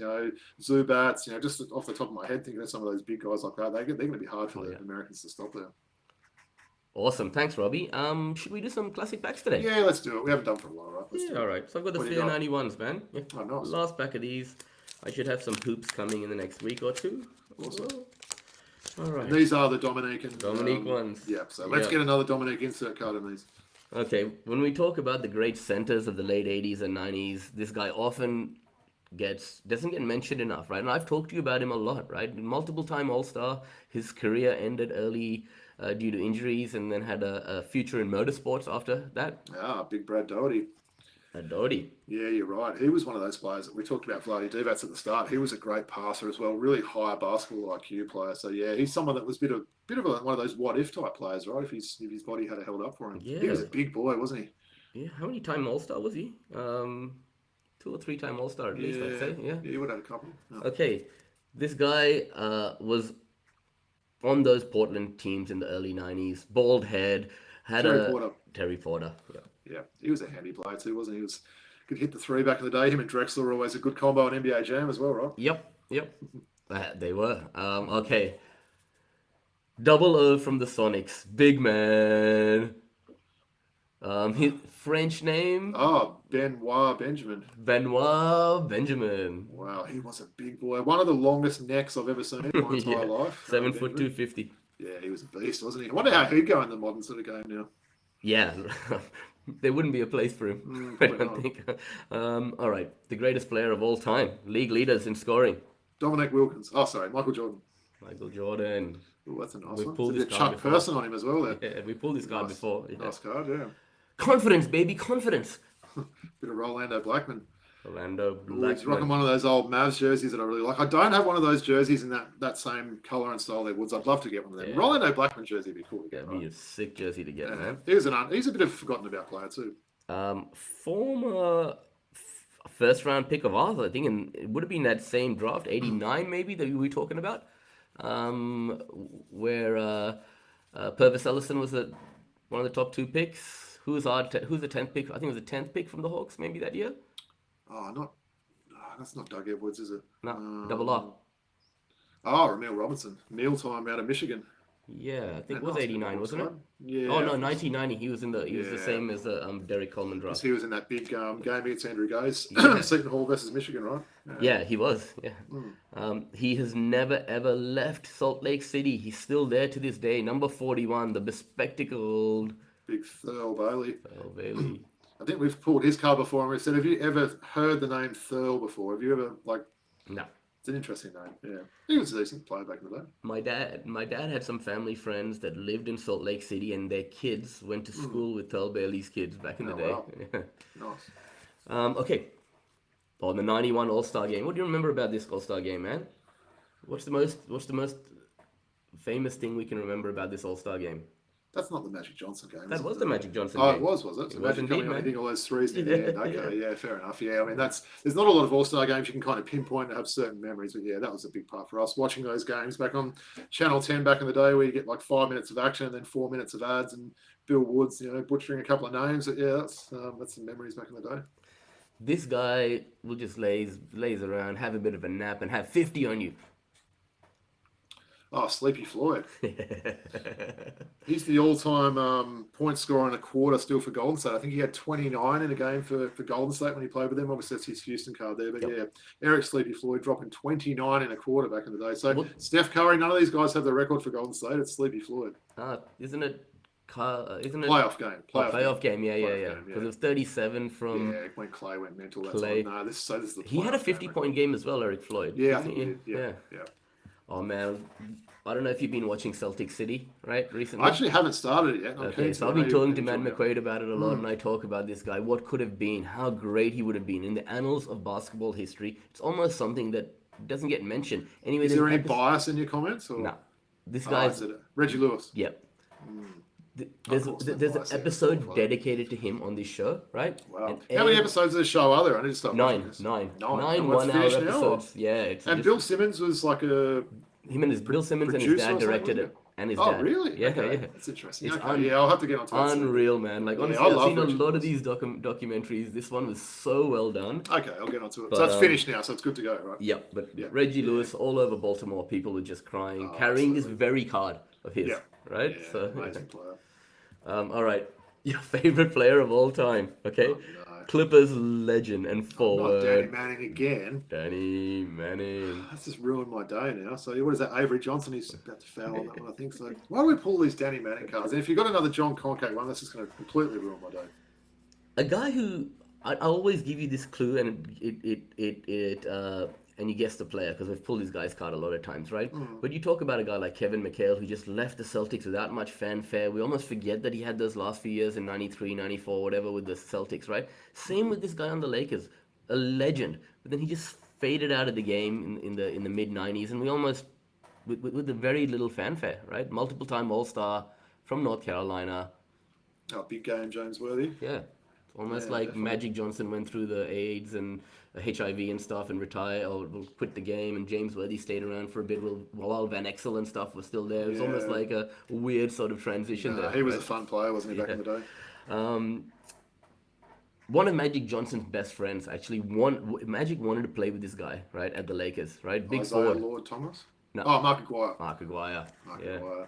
Zubats, just off the top of my head, thinking of some of those big guys like that. They're going to be hard for the Americans to stop there. Awesome. Thanks, Robbie. Should we do some classic backs today? Yeah, let's do it. We haven't done for a while, right? Let's do it. All right. So I've got the Fair 91s, man. Yeah. Oh, nice. Last pack of these. I should have some hoops coming in the next week or two. Awesome. All right. And these are the Dominique ones. Yeah, so let's get another Dominique insert card in these. Okay, when we talk about the great centers of the late 80s and 90s, this guy often doesn't get mentioned enough, right? And I've talked to you about him a lot, right? Multiple-time All-Star. His career ended early due to injuries and then had a future in motorsports after that. Big Brad Doherty. Doherty. Yeah, you're right. He was one of those players that we talked about, Vlade Divac at the start. He was a great passer as well, really high basketball IQ player. So yeah, he's someone that was a bit of one of those what if type players, right? If his body had held up for him. Yeah. He was a big boy, wasn't he? Yeah. How many time All-Star was he? 2 or 3 time All-Star at least, I'd say. Yeah. He would have a couple. No. Okay, this guy was on those Portland teams in the early 90s. Bald head, Terry Porter. Yeah. Yeah, he was a handy player too, wasn't he? Could hit the three back in the day. Him and Drexler were always a good combo on NBA Jam as well, right? Yep. They were. Okay. 00 from the Sonics. Big man. His French name? Benoit Benjamin. Benoit Benjamin. Wow, he was a big boy. One of the longest necks I've ever seen in my entire life. 7 foot 250. Yeah, he was a beast, wasn't he? I wonder how he'd go in the modern sort of game now. Yeah, there wouldn't be a place for him, I don't think. All right, the greatest player of all time, league leaders in scoring. Dominique Wilkins. Oh, sorry, Michael Jordan. Michael Jordan. Ooh, that's a nice We've one. pulled It's a this bit card Chuck before. Person on him as well there. Yeah, we pulled this card Nice. before. Yeah. Nice card, yeah. Confidence, baby, confidence. Bit of Rolando Blackman. Orlando Ooh, he's rocking Blackman. one of those old Mavs jerseys that I really like. I don't have one of those jerseys in that same colour and style there, Woods. I'd love to get one of them. Yeah. Rolando Blackman jersey would be cool to That'd get. be a sick jersey to get, Yeah. man. He's a bit of a forgotten about player too. Former first round pick of ours, I think, and it would have been that same draft, 89 maybe, that we were talking about, where Purvis Ellison was one of the top 2 picks. Who's the 10th pick? I think it was the 10th pick from the Hawks maybe that year. That's not Doug Edwards, is it? No, double R. Oh, Ramil Robinson. Mealtime out of Michigan. Yeah, I think it Yeah, was nice 89, wasn't it? Yeah. Oh no, 1990. He was the Yeah. same as the Derek Coleman draft. He was in that big game against Andrew Gaze. Yeah. Seton Hall versus Michigan, right? Yeah, he was. Yeah. He has never ever left Salt Lake City. He's still there to this day. Number 41, the bespectacled Big Thurl Bailey. Earl Bailey. I think we've pulled his card before and we've said, have you ever heard the name Thurl before? Have you ever, No. it's an interesting name. Yeah. He was a decent player back in the day. My dad had some family friends that lived in Salt Lake City, and their kids went to school with Earl Bailey's kids back in the day. Wow. Nice. Okay. On the 91 All-Star game. What do you remember about this All-Star game, man? What's the most famous thing we can remember about this All-Star game? That's not the Magic Johnson game. That is was it? the Magic Johnson Oh, game. it was it? So It was Magic indeed, coming on man. hitting all those threes near the end. Okay, yeah, fair enough. Yeah, I mean, there's not a lot of All-Star games you can kind of pinpoint and have certain memories, but yeah, that was a big part for us. Watching those games back on Channel 10 back in the day where you get like 5 minutes of action and then 4 minutes of ads and Bill Woods, butchering a couple of names. But yeah, that's some memories back in the day. This guy will just lays around, have a bit of a nap, and have 50 on you. Oh, Sleepy Floyd. He's the all-time point scorer in a quarter still for Golden State. I think he had 29 in a game for Golden State when he played with them. Obviously, that's his Houston card there. But yeah, Eric Sleepy Floyd dropping 29 in a quarter back in the day. So Steph Curry, none of these guys have the record for Golden State. It's Sleepy Floyd. Isn't it Playoff game. Playoff game, yeah. Playoff Because it was 37 from... Yeah, when Clay went mental. That's Clay. No, this is the He had a playoff game 50-point game as well, Eric Floyd. Yeah, I didn't think he did. Yeah. Oh, man. I don't know if you've been watching Celtic City, right, recently? I actually haven't started it yet. Okay, so I've been talking to Matt McGrady about it a lot, and I talk about this guy, what could have been, how great he would have been in the annals of basketball history. It's almost something that doesn't get mentioned. Anyway, Is there any bias in your comments? Or? No. This guy's... Reggie Lewis. Yep. There's an episode dedicated to him on this show, right? Wow. How many episodes of the show are there? I need to start watching this. Nine And 1 hour finished now, episodes. Yeah. and Bill Simmons was like Bill Simmons and his dad directed it. And his dad. Oh, really? Yeah, okay. yeah. That's interesting. It's Yeah, I'll have to get onto that. Unreal, man. Like, honestly, I I've love seen a Reggie lot of Lewis. these documentaries. This one was so well done. Okay, I'll get onto it. But, So it's finished now, so it's good to go, right? Yep, but Reggie Lewis, all over Baltimore, people were just crying, carrying this very card of his, right? Yeah, So, amazing player. all right. Your favorite player of all time, okay? Oh, no. Clippers legend and Not forward. Danny Manning again. Danny Manning. That's just ruined my day now. So what is that? Avery Johnson, he's about to foul on that one, I think. So why do we pull these Danny Manning cards? And if you've got another John Conke one, that's just going to completely ruin my day. A guy who I always give you this clue, and and you guess the player because we've pulled this guy's card a lot of times, right? But you talk about a guy like Kevin McHale who just left the Celtics without much fanfare. We almost forget that he had those last few years in 93, 94, whatever with the Celtics, right? Same with this guy on the Lakers, a legend. But then he just faded out of the game in the mid 90s, and we almost with a very little fanfare, right? Multiple time All-Star from North Carolina. Oh, big game, James Worthy. Yeah. Almost Yeah, like definitely. Magic Johnson went through the AIDS and HIV and stuff and retired or quit the game, and James Worthy stayed around for a bit while Van Exel and stuff was still there. It was almost like a weird sort of transition there. He was a fun player, wasn't he, back in the day? One of Magic Johnson's best friends actually Magic wanted to play with this guy, right, at the Lakers, right? Big Isaiah forward. Lord Thomas? No. Oh, Mark Aguirre. Mark Aguirre. Yeah. Aguirre.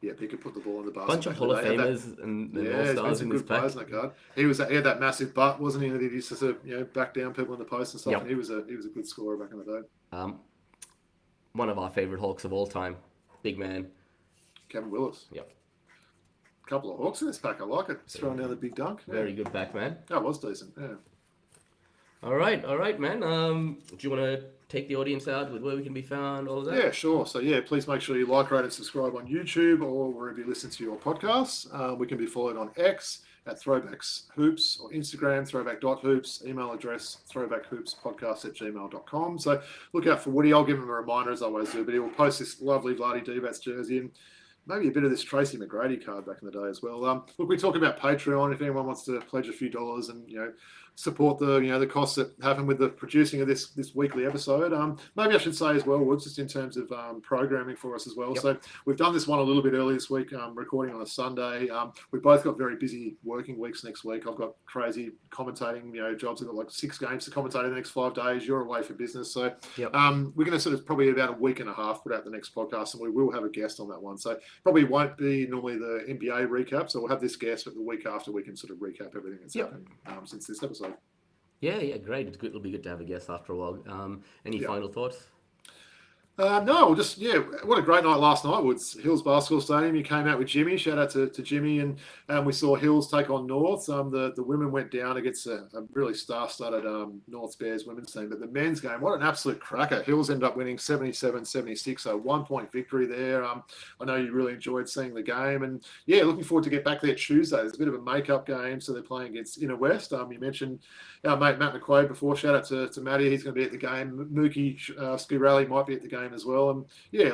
Yeah, he could put the ball in the basket. Bunch of Hall of Famers and he's been All-Stars some in this good pack. players in that card. He had that massive butt, wasn't he? That he used to sort of, back down people in the post and stuff. Yep. And he was a good scorer back in the day. One of our favorite Hawks of all time. Big man. Kevin Willis. Yep. Couple of Hawks in this pack. I like it. Just throwing down the big dunk. Very good back man. That was decent. Yeah. All right, man. Do you want to take the audience out with where we can be found, all of that? Yeah, sure. So yeah, please make sure you like, rate, and subscribe on YouTube or wherever you listen to your podcasts. We can be followed on X at Throwbacks Hoops or Instagram, throwback.hoops, email address, throwbackhoopspodcast@gmail.com. So look out for Woody. I'll give him a reminder as I always do, but he will post this lovely Vlade Divac jersey and maybe a bit of this Tracy McGrady card back in the day as well. Look, we talk about Patreon. If anyone wants to pledge a few dollars and, support the costs that happen with the producing of this weekly episode. Maybe I should say as well, Woods, just in terms of programming for us as well. Yep. So we've done this one a little bit early this week, recording on a Sunday. We've both got very busy working weeks next week. I've got crazy commentating, jobs. I've got like 6 games to commentate in the next 5 days. You're away for business. So Yep. we're going to sort of probably about a week and a half put out the next podcast, and we will have a guest on that one. So probably won't be normally the NBA recap. So we'll have this guest, but the week after we can sort of recap everything that's happened since this episode. Yeah, great. It'll be good to have a guest after a while. Any final thoughts? No, just, what a great night last night. Woods Hills Basketball Stadium. You came out with Jimmy. Shout out to Jimmy. And we saw Hills take on North. The women went down against a really star-studded North Bears women's team. But the men's game, what an absolute cracker. Hills ended up winning 77-76, so 1-point victory there. I know you really enjoyed seeing the game. And, looking forward to get back there Tuesday. There's a bit of a make-up game, so they're playing against Inner West. You mentioned our mate Matt McQuaid before. Shout out to Matty. He's going to be at the game. Mookie Skirelli might be at the game as well. And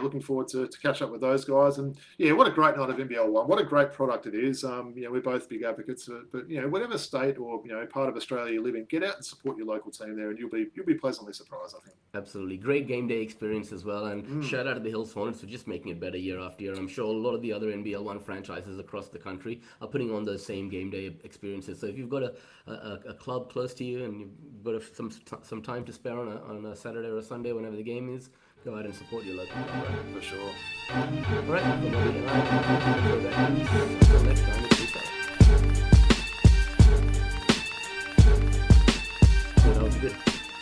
looking forward to catch up with those guys. And what a great night of NBL one. What a great product it is. We're both big advocates for it. But whatever state or part of Australia you live in, get out and support your local team there, and you'll be pleasantly surprised, I think. Absolutely. Great game day experience as well. And shout out to the Hills Hornets for just making it better year after year. I'm sure a lot of the other NBL 1 franchises across the country are putting on those same game day experiences. So if you've got a club close to you and you've got some time to spare on a Saturday or a Sunday, whenever the game is, go out and support your local club. For sure. All right.